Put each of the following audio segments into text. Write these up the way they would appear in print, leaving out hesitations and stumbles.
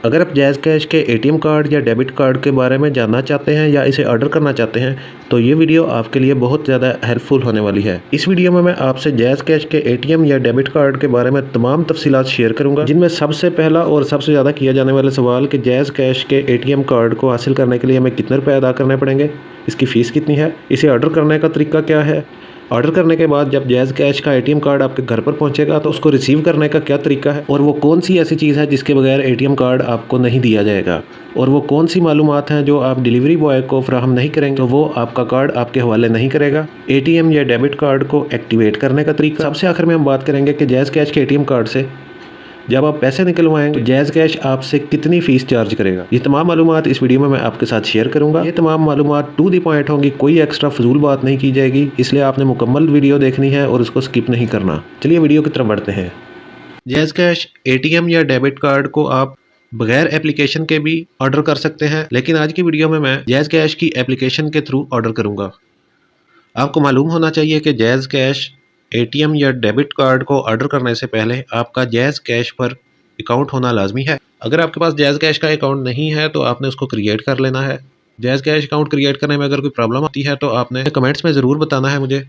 अगर आप jazz cash के एटीएम कार्ड या डेबिट कार्ड के बारे में जानना चाहते हैं या इसे ऑर्डर करना चाहते हैं तो ये वीडियो आपके लिए बहुत ज़्यादा हेल्पफुल होने वाली है। इस वीडियो में मैं आपसे जैज़ कैश के एटीएम या डेबिट कार्ड के बारे में तमाम तफसीलात शेयर करूंगा, जिनमें सबसे पहला और सबसे ज़्यादा किया जाने वाला सवाल कि जैज़ कैश के एटीएम कार्ड को हासिल करने के लिए हमें कितने रुपये अदा करने पड़ेंगे, इसकी फ़ीस कितनी है, इसे ऑर्डर करने का तरीका क्या है, ऑर्डर करने के बाद जब जैज़ कैश का एटीएम कार्ड आपके घर पर पहुंचेगा तो उसको रिसीव करने का क्या तरीका है, और वो कौन सी ऐसी चीज़ है जिसके बगैर एटीएम कार्ड आपको नहीं दिया जाएगा, और वो कौन सी मालूमात हैं जो आप डिलीवरी बॉय को फ्राहम नहीं करेंगे तो वो आपका कार्ड आपके हवाले नहीं करेगा। एटीएम या डेबिट कार्ड को एक्टिवेट करने का तरीका। सबसे आखिर में हम बात करेंगे कि जैज़ कैश के एटीएम कार्ड से जब आप पैसे निकलवाएंगे तो जैज़ कैश आपसे कितनी फ़ीस चार्ज करेगा। ये तमाम मालूमात इस वीडियो में मैं आपके साथ शेयर करूंगा। ये तमाम मालूमात टू द पॉइंट होंगी, कोई एक्स्ट्रा फजूल बात नहीं की जाएगी, इसलिए आपने मुकम्मल वीडियो देखनी है और उसको स्किप नहीं करना। चलिए वीडियो की तरफ बढ़ते हैं। जैज़ कैश एटीएम या डेबिट कार्ड को आप बगैर एप्लीकेशन के भी ऑर्डर कर सकते हैं, लेकिन आज की वीडियो में मैं जैज़ कैश की एप्लीकेशन के थ्रू ऑर्डर करूँगा। आपको मालूम होना चाहिए कि जैज़ कैश एटीएम या डेबिट कार्ड को ऑर्डर करने से पहले आपका जैज़ कैश पर अकाउंट होना लाजमी है। अगर आपके पास जैज़ कैश का अकाउंट नहीं है तो आपने उसको क्रिएट कर लेना है। जैज़ कैश अकाउंट क्रिएट करने में अगर कोई प्रॉब्लम आती है तो आपने कमेंट्स में ज़रूर बताना है मुझे,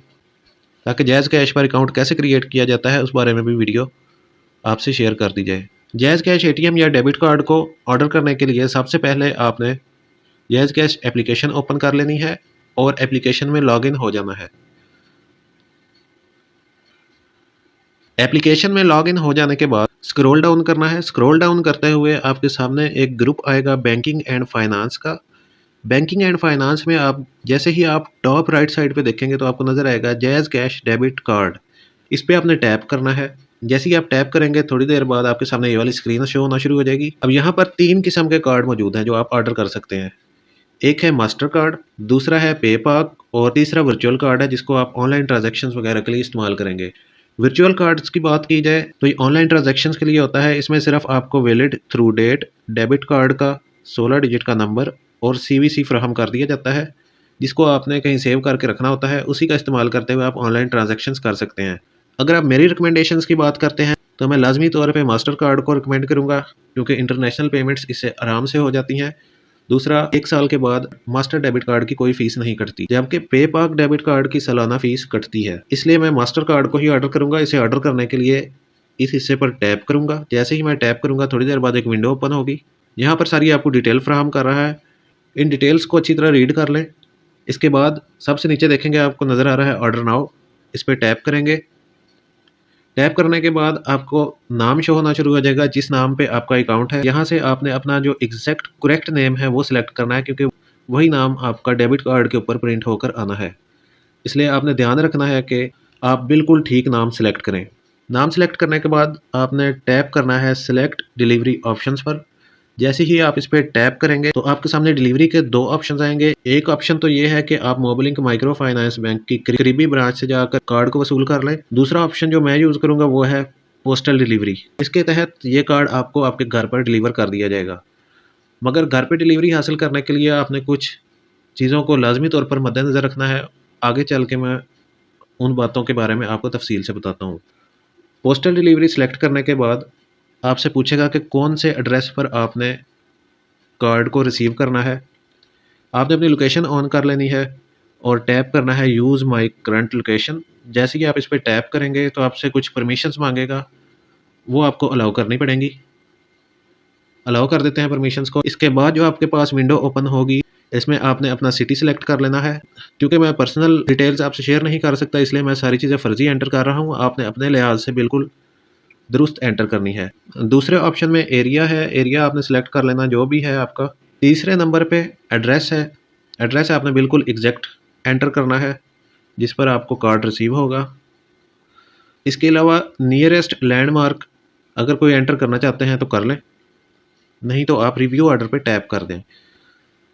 ताकि जैज़ कैश पर अकाउंट कैसे क्रिएट किया जाता है उस बारे में भी वीडियो आपसे शेयर कर दी जाए। जैज़ कैश एटीएम या डेबिट कार्ड को ऑर्डर करने के लिए सबसे पहले आपने जैज़ कैश एप्लीकेशन ओपन कर लेनी है और एप्लीकेशन में लॉगिन हो जाना है। एप्लीकेशन में लॉगिन हो जाने के बाद स्क्रॉल डाउन करना है। स्क्रॉल डाउन करते हुए आपके सामने एक ग्रुप आएगा बैंकिंग एंड फाइनेंस का। बैंकिंग एंड फाइनेंस में आप जैसे ही आप टॉप राइट साइड पे देखेंगे तो आपको नज़र आएगा जैज़ कैश डेबिट कार्ड। इस पर आपने टैप करना है। जैसे ही आप टैप करेंगे थोड़ी देर बाद आपके सामने ये वाली स्क्रीन शो होना शुरू हो जाएगी। अब यहाँ पर 3 किस्म के कार्ड मौजूद हैं जो आप ऑर्डर कर सकते हैं। एक है मास्टर कार्ड, दूसरा है पेपाक और तीसरा वर्चुअल कार्ड है जिसको आप ऑनलाइन ट्रांजैक्शन वगैरह के लिए इस्तेमाल करेंगे। वर्चुअल कार्ड्स की बात की जाए तो ये ऑनलाइन ट्रांजैक्शंस के लिए होता है। इसमें सिर्फ आपको valid through date, debit card का 16 डिजिट का नंबर और सीवीसी फ्राहम कर दिया जाता है, जिसको आपने कहीं सेव करके रखना होता है। उसी का इस्तेमाल करते हुए आप ऑनलाइन ट्रांजैक्शंस कर सकते हैं। अगर आप मेरी रिकमेंडेशंस की बात करते हैं तो मैं लाजमी तौर पर मास्टर कार्ड को रिकमेंड करूँगा, क्योंकि इंटरनेशनल पेमेंट्स इससे आराम से हो जाती हैं। दूसरा, 1 साल के बाद मास्टर डेबिट कार्ड की कोई फीस नहीं कटती, जबकि पेपाक डेबिट कार्ड की सालाना फीस कटती है। इसलिए मैं मास्टर कार्ड को ही ऑर्डर करूंगा। इसे ऑर्डर करने के लिए इस हिस्से पर टैप करूंगा। जैसे ही मैं टैप करूंगा थोड़ी देर बाद एक विंडो ओपन होगी। यहाँ पर सारी आपको डिटेल फ्राहम कर रहा है। इन डिटेल्स को अच्छी तरह रीड कर लें। इसके बाद सबसे नीचे देखेंगे आपको नज़र आ रहा है ऑर्डर नाउ। इस पर टैप करेंगे। टैप करने के बाद आपको नाम शो होना शुरू हो जाएगा जिस नाम पे आपका अकाउंट है। यहाँ से आपने अपना जो एग्जैक्ट करेक्ट नेम है वो सिलेक्ट करना है, क्योंकि वही नाम आपका डेबिट कार्ड के ऊपर प्रिंट होकर आना है। इसलिए आपने ध्यान रखना है कि आप बिल्कुल ठीक नाम सेलेक्ट करें। नाम सेलेक्ट करने के बाद आपने टैप करना है सिलेक्ट डिलीवरी ऑप्शंस पर। जैसे ही आप इस पर टैप करेंगे तो आपके सामने डिलीवरी के 2 ऑप्शन आएंगे। एक ऑप्शन तो ये है कि आप मोबिलिंक माइक्रो फाइनेंस बैंक की करीबी ब्रांच से जाकर कार्ड को वसूल कर लें। दूसरा ऑप्शन जो मैं यूज़ करूँगा वो है पोस्टल डिलीवरी। इसके तहत ये कार्ड आपको आपके घर पर डिलीवर कर दिया जाएगा। मगर घर पर डिलीवरी हासिल करने के लिए आपने कुछ चीज़ों को लाजमी तौर पर मद्देनज़र रखना है। आगे चल के मैं उन बातों के बारे में आपको तफसील से बताता हूँ। पोस्टल डिलीवरी सेलेक्ट करने के बाद आपसे पूछेगा कि कौन से एड्रेस पर आपने कार्ड को रिसीव करना है। आपने अपनी लोकेशन ऑन कर लेनी है और टैप करना है यूज़ माई करंट लोकेशन। जैसे कि आप इस पर टैप करेंगे तो आपसे कुछ परमिशंस मांगेगा, वो आपको अलाउ करनी पड़ेंगी। अलाउ कर देते हैं परमिशंस को। इसके बाद जो आपके पास विंडो ओपन होगी इसमें आपने अपना सिटी सेलेक्ट कर लेना है। क्योंकि मैं पर्सनल डिटेल्स आपसे शेयर नहीं कर सकता, इसलिए मैं सारी चीज़ें फ़र्जी एंटर कर रहा हूँ। आपने अपने लिहाज से बिल्कुल दुरुस्त एंटर करनी है। दूसरे ऑप्शन में एरिया है। एरिया आपने सेलेक्ट कर लेना जो भी है आपका। तीसरे नंबर पे एड्रेस है। एड्रेस आपने बिल्कुल एग्जैक्ट एंटर करना है जिस पर आपको कार्ड रिसीव होगा। इसके अलावा नियरेस्ट लैंडमार्क अगर कोई एंटर करना चाहते हैं तो कर लें, नहीं तो आप रिव्यू ऑर्डर पे टैप कर दें।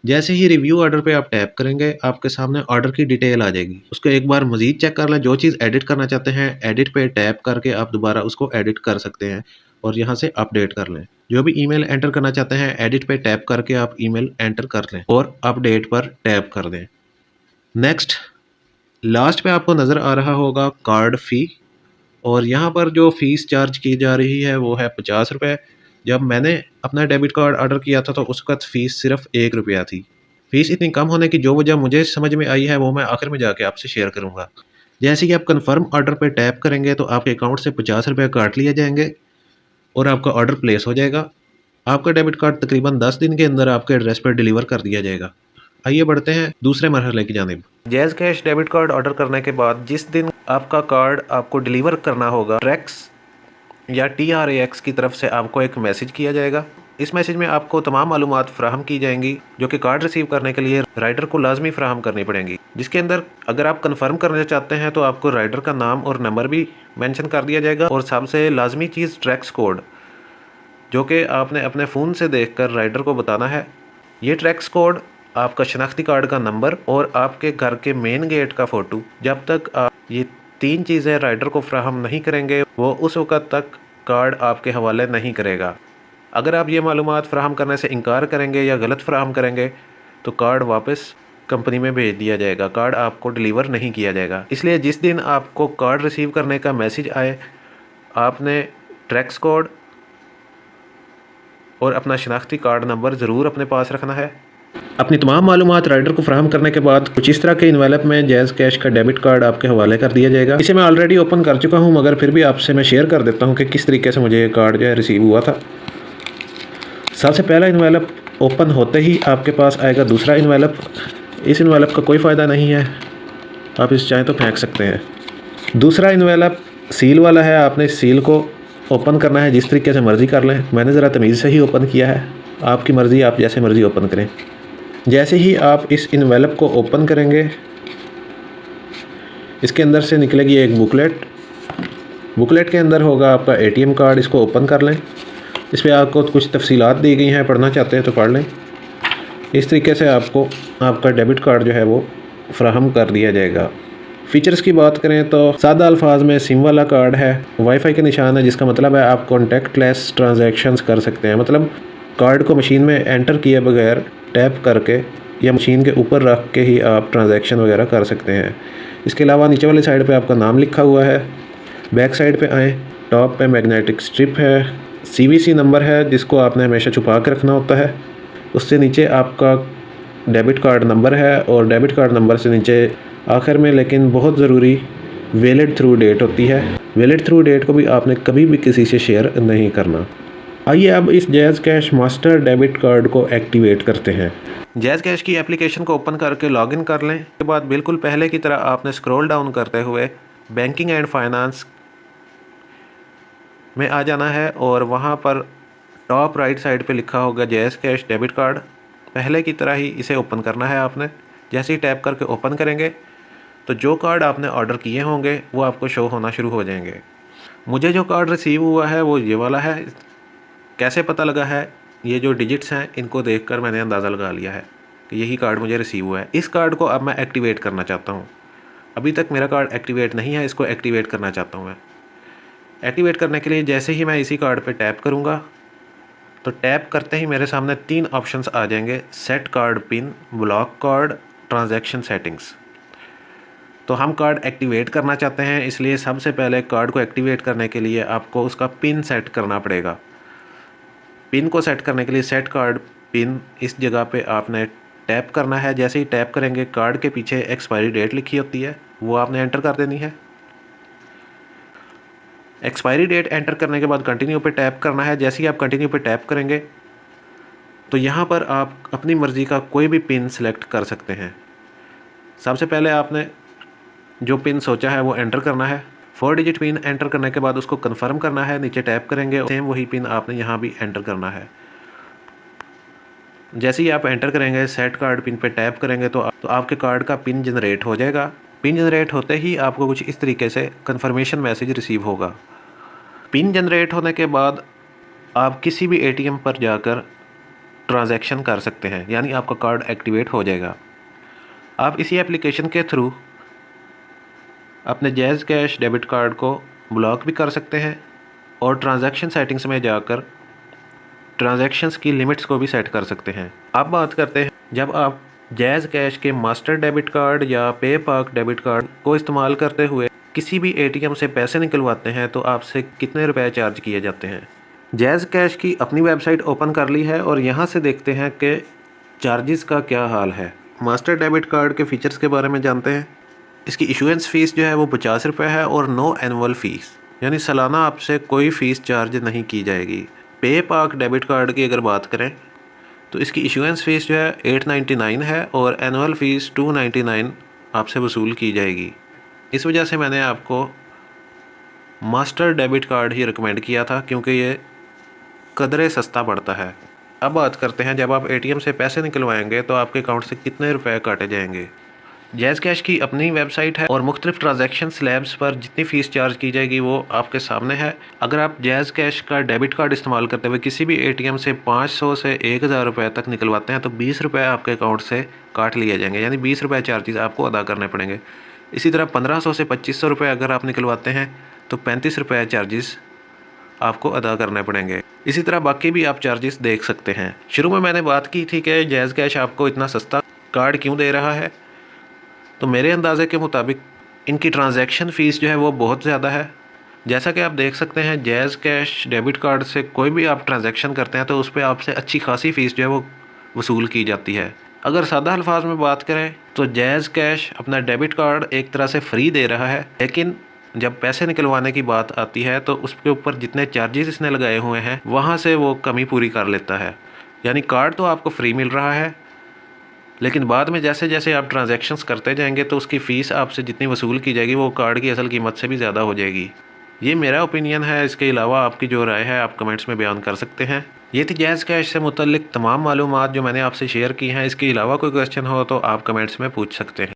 जैसे ही रिव्यू ऑर्डर पे आप टैप करेंगे आपके सामने ऑर्डर की डिटेल आ जाएगी। उसको एक बार मज़ीद चेक कर लें। जो चीज़ एडिट करना चाहते हैं एडिट पे टैप करके आप दोबारा उसको एडिट कर सकते हैं और यहाँ से अपडेट कर लें। जो भी ईमेल एंटर करना चाहते हैं एडिट पे टैप करके आप ईमेल एंटर कर लें और अपडेट पर टैप कर दें। नेक्स्ट, लास्ट पे आपको नज़र आ रहा होगा कार्ड फ़ी, और यहाँ पर जो फ़ीस चार्ज की जा रही है वो है 50 रुपये। जब मैंने अपना डेबिट कार्ड ऑर्डर किया था तो उसका फ़ीस सिर्फ ₹1 थी। फ़ीस इतनी कम होने की जो वजह मुझे समझ में आई है वो मैं आखिर में जाके आपसे शेयर करूँगा। जैसे कि आप कन्फर्म ऑर्डर पे टैप करेंगे तो आपके अकाउंट से ₹50 काट लिए जाएंगे और आपका ऑर्डर प्लेस हो जाएगा। आपका डेबिट कार्ड तकरीबन 10 दिन के अंदर आपके एड्रेस पर डिलीवर कर दिया जाएगा। आइए बढ़ते हैं दूसरे मरहले की जानिब। Jazz cash debit card order करने के बाद जिस दिन आपका कार्ड आपको डिलीवर करना होगा, ट्रैक्स या TRAX की तरफ से आपको एक मैसेज किया जाएगा। इस मैसेज में आपको तमाम मालूमात फ़राहम की जाएंगी जो कि कार्ड रिसीव करने के लिए राइडर को लाजमी फ़राहम करनी पड़ेंगी, जिसके अंदर अगर आप कंफर्म करना चाहते हैं तो आपको राइडर का नाम और नंबर भी मेंशन कर दिया जाएगा और सबसे लाजमी चीज़ ट्रैक्स कोड, जो कि आपने अपने फ़ोन से देखकर राइडर को बताना है। ये ट्रैक्स कोड, आपका शनाख्ती कार्ड का नंबर और आपके घर के मेन गेट का फ़ोटो, जब तक आप ये 3 चीज़ें राइडर को फ्राहम नहीं करेंगे वो उस वक़्त तक कार्ड आपके हवाले नहीं करेगा। अगर आप ये मालूमात फ़राहम करने से इनकार करेंगे या गलत फ़राहम करेंगे तो कार्ड वापस कंपनी में भेज दिया जाएगा, कार्ड आपको डिलीवर नहीं किया जाएगा। इसलिए जिस दिन आपको कार्ड रिसीव करने का मैसेज आए, आपने ट्रैक्स कोड और अपना शनाख्ती कार्ड नंबर ज़रूर अपने पास रखना है। अपनी तमाम मालूमात राइडर को फ्राहम करने के बाद कुछ इस तरह के इन्वेलप में जैज़ कैश का डेबिट कार्ड आपके हवाले कर दिया जाएगा। इसे मैं ऑलरेडी ओपन कर चुका हूं, मगर फिर भी आपसे मैं शेयर कर देता हूं कि किस तरीके से मुझे ये कार्ड जो है रिसीव हुआ था। सबसे पहला इन्वेलप ओपन होते ही आपके पास आएगा दूसरा इन्वेलप। इस इन्वेलप का कोई फ़ायदा नहीं है, आप इस चाहें तो फेंक सकते हैं। दूसरा इन्वेलप सील वाला है, आपने इस सील को ओपन करना है जिस तरीके से मर्ज़ी कर लें। मैंने ज़रा तमीज़ से ही ओपन किया है, आपकी मर्ज़ी, आप जैसे मर्ज़ी ओपन करें। जैसे ही आप इस इन्वेलप को ओपन करेंगे, इसके अंदर से निकलेगी एक बुकलेट। बुकलेट के अंदर होगा आपका ATM कार्ड। इसको ओपन कर लें। इस पर आपको कुछ तफसीलात दी गई हैं, पढ़ना चाहते हैं तो पढ़ लें। इस तरीके से आपको आपका डेबिट कार्ड जो है वो फ्राहम कर दिया जाएगा। फ़ीचर्स की बात करें तो सादा अल्फाज में सिम वाला कार्ड है, वाईफाई का निशान है, जिसका मतलब है आप कॉन्टैक्टलेस ट्रांजैक्शंस कर सकते हैं। मतलब कार्ड को मशीन में एंटर किए बगैर टैप करके या मशीन के ऊपर रख के ही आप ट्रांजैक्शन वगैरह कर सकते हैं। इसके अलावा नीचे वाली साइड पे आपका नाम लिखा हुआ है। बैक साइड पे आएँ, टॉप पे मैग्नेटिक स्ट्रिप है, CVC नंबर है जिसको आपने हमेशा छुपा के रखना होता है। उससे नीचे आपका डेबिट कार्ड नंबर है और डेबिट कार्ड नंबर से नीचे आखिर में, लेकिन बहुत ज़रूरी, वैलिड थ्रू डेट होती है। वैलिड थ्रू डेट को भी आपने कभी भी किसी से शेयर नहीं करना। आइए अब इस jazz cash master debit card को एक्टिवेट करते हैं। जैज़ कैश की एप्लीकेशन को ओपन करके लॉगिन कर लें। उसके बाद बिल्कुल पहले की तरह आपने स्क्रॉल डाउन करते हुए बैंकिंग एंड फाइनेंस में आ जाना है और वहाँ पर टॉप राइट साइड पे लिखा होगा जैज़ कैश डेबिट कार्ड। पहले की तरह ही इसे ओपन करना है आपने। जैसे ही टैप करके ओपन करेंगे तो जो कार्ड आपने ऑर्डर किए होंगे वो आपको शो होना शुरू हो जाएंगे। मुझे जो कार्ड रिसीव हुआ है वो ये वाला है। कैसे पता लगा है? ये जो डिजिट्स हैं इनको देखकर मैंने अंदाज़ा लगा लिया है कि यही कार्ड मुझे रिसीव हुआ है। इस कार्ड को अब मैं एक्टिवेट करना चाहता हूँ। अभी तक मेरा कार्ड एक्टिवेट नहीं है, इसको एक्टिवेट करना चाहता हूँ मैं। एक्टिवेट करने के लिए जैसे ही मैं इसी कार्ड पे टैप करूँगा तो टैप करते ही मेरे सामने 3 ऑप्शंस आ जाएंगे, set card pin, block card, transaction settings. तो हम कार्ड एक्टिवेट करना चाहते हैं, इसलिए सबसे पहले कार्ड को एक्टिवेट करने के लिए आपको उसका पिन सेट करना पड़ेगा। पिन को सेट करने के लिए सेट कार्ड पिन, इस जगह पे आपने टैप करना है। जैसे ही टैप करेंगे कार्ड के पीछे एक्सपायरी डेट लिखी होती है, वो आपने एंटर कर देनी है। एक्सपायरी डेट एंटर करने के बाद कंटिन्यू पे टैप करना है। जैसे ही आप कंटिन्यू पे टैप करेंगे तो यहाँ पर आप अपनी मर्ज़ी का कोई भी पिन सिलेक्ट कर सकते हैं। सबसे पहले आपने जो पिन सोचा है वो एंटर करना है। 4 डिजिट पिन एंटर करने के बाद उसको कंफर्म करना है। नीचे टैप करेंगे, सेम वही पिन आपने यहाँ भी एंटर करना है। जैसे ही आप एंटर करेंगे, सेट कार्ड पिन पे टैप करेंगे तो आपके कार्ड का पिन जनरेट हो जाएगा। पिन जनरेट होते ही आपको कुछ इस तरीके से कंफर्मेशन मैसेज रिसीव होगा। पिन जनरेट होने के बाद आप किसी भी ATM पर जाकर ट्रांजैक्शन कर सकते हैं, यानी आपका कार्ड एक्टिवेट हो जाएगा। आप इसी एप्लीकेशन के थ्रू अपने जैज़ कैश डेबिट कार्ड को ब्लॉक भी कर सकते हैं और ट्रांजैक्शन सेटिंग्स में जाकर ट्रांजैक्शंस की लिमिट्स को भी सेट कर सकते हैं। अब बात करते हैं, जब आप जैज़ कैश के मास्टर डेबिट कार्ड या पे पार्क डेबिट कार्ड को इस्तेमाल करते हुए किसी भी ATM से पैसे निकलवाते हैं तो आपसे कितने रुपए चार्ज किए जाते हैं। जैज़ कैश की अपनी वेबसाइट ओपन कर ली है और यहाँ से देखते हैं कि चार्जेस का क्या हाल है। मास्टर डेबिट कार्ड के फीचर्स के बारे में जानते हैं। इसकी इशुएंस फ़ीस जो है वो 50 रुपये है और नो एनुअल फ़ीस, यानी सालाना आपसे कोई फ़ीस चार्ज नहीं की जाएगी। पे पाक डेबिट कार्ड की अगर बात करें तो इसकी इशुएंस फ़ीस जो है 899 है और एनुअल फ़ीस 299 आपसे वसूल की जाएगी। इस वजह से मैंने आपको मास्टर डेबिट कार्ड ही रिकमेंड किया था, क्योंकि ये कदरे सस्ता पड़ता है। अब बात करते हैं, जब आप एटीएम से पैसे निकलवाएंगे तो आपके अकाउंट से कितने रुपए काटे जाएंगे। जैज़ कैश की अपनी वेबसाइट है और मुख्तलिफ ट्रांजैक्शन स्लैब्स पर जितनी फ़ीस चार्ज की जाएगी वो आपके सामने है। अगर आप जैज़ कैश का डेबिट कार्ड इस्तेमाल करते हुए किसी भी एटीएम से 500 से 1000 रुपये तक निकलवाते हैं तो 20 रुपये आपके अकाउंट से काट लिए जाएंगे, यानी 20 रुपये चार्जेस आपको अदा करने पड़ेंगे। इसी तरह 1500 से 2500 रुपये अगर आप निकलवाते हैं तो 35 रुपये चार्जेस आपको अदा करने पड़ेंगे। इसी तरह बाकी भी आप चार्जेस देख सकते हैं। शुरू में मैंने बात की थी कि जैज़ कैश आपको इतना सस्ता कार्ड क्यों दे रहा है, तो मेरे अंदाज़े के मुताबिक इनकी ट्रांजैक्शन फ़ीस जो है वो बहुत ज़्यादा है। जैसा कि आप देख सकते हैं, जैज़ कैश डेबिट कार्ड से कोई भी आप ट्रांजैक्शन करते हैं तो उस पर आपसे अच्छी खासी फ़ीस जो है वो वसूल की जाती है। अगर सादा अल्फाज में बात करें तो जैज़ कैश अपना डेबिट कार्ड एक तरह से फ्री दे रहा है, लेकिन जब पैसे निकलवाने की बात आती है तो उसके ऊपर जितने चार्जेस इसने लगाए हुए हैं वहाँ से वो कमी पूरी कर लेता है। यानी कार्ड तो आपको फ्री मिल रहा है, लेकिन बाद में जैसे जैसे आप ट्रांजैक्शंस करते जाएंगे तो उसकी फ़ीस आपसे जितनी वसूल की जाएगी वो कार्ड की असल कीमत से भी ज़्यादा हो जाएगी। ये मेरा ओपिनियन है। इसके अलावा आपकी जो राय है आप कमेंट्स में बयान कर सकते हैं। ये थी जैज़ कैश से मुतल्लिक तमाम मालूमात जो मैंने आपसे शेयर की हैं। इसके अलावा कोई क्वेश्चन हो तो आप कमेंट्स में पूछ सकते हैं।